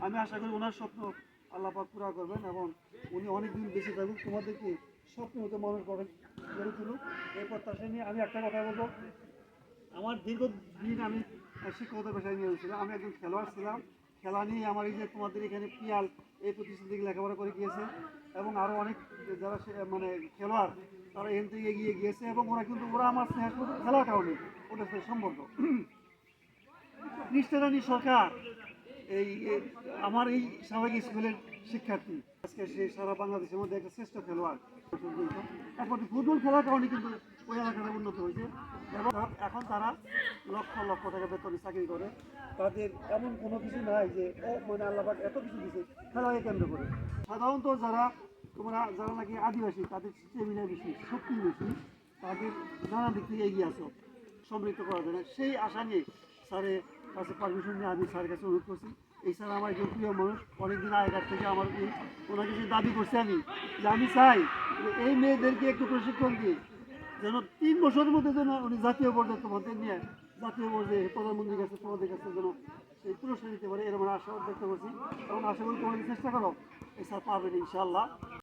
আমি আশা করি ওনার স্বপ্ন আল্লাহ পাক পুরা করবেন এবং উনি অনেক দিন বেঁচে থাকুক, তোমাদেরকে স্বপ্ন হতে মানুষ গড়ে তুলুক। এই প্রত্যাশা নিয়ে আমি একটা কথা বলবো, আমার দীর্ঘদিন আমি শিক্ষকতা পেশায় নিয়েছিলাম। আমি একজন খেলোয়াড় ছিলাম। খেলা নিয়ে আমার এই যে তোমাদের এখানে পিয়াল এই প্রতিষ্ঠান থেকে লেখাপড়া করে গিয়েছে এবং আরও অনেক যারা মানে খেলোয়াড় তারা এখান থেকে এগিয়ে গিয়েছে এবং ওরা আমার স্নেহ খেলার কারণে ওদের সাথে সম্পর্ক। কৃষ্ণরানী সরকার এই আমার এই স্বাভাবিক স্কুলের শিক্ষার্থী, আজকে সে সারা বাংলাদেশের মধ্যে একটা শ্রেষ্ঠ খেলোয়াড়। এখন ফুটবল খেলার কারণে কিন্তু ওই এলাকাটা উন্নত হয়েছে এবং এখন তারা লক্ষ লক্ষ টাকা বেতনে চাকরি করে। তাদের এমন কোনো কিছু নাই যে মানে আল্লাহ এত কিছু দিচ্ছে খেলাকে কেন্দ্র করে। সাধারণত যারা নাকি আদিবাসী তাদের স্টেমিনা বেশি, শক্তি বেশি, তাদের নানা দিক থেকে এগিয়ে আসো সমৃদ্ধ করা যায় না, সেই আশা নিয়ে স্যারের কাছে পারমিশন নিয়ে আমি স্যারের কাছে অনুরোধ করছি। এই স্যার আমার একজন প্রিয় মানুষ, অনেকদিন আগেকার থেকে আমার ওনাকে যে দাবি করছি আমি যে আমি চাই যে এই মেয়েদেরকে একটু প্রশিক্ষণ দিয়ে যেন 3 বছরের মধ্যে যেন উনি জাতীয় পর্যায়ে তোমাদের নিয়ে জাতীয় পর্যায়ে প্রধানমন্ত্রীর কাছে তোমাদের কাছে যেন সেই পুরস্কার দিতে পারে, এরকম আশা ব্যক্ত করছি এবং আশা করি তোমাদের চেষ্টা করো এই স্যার পারবেন ইনশাআল্লাহ।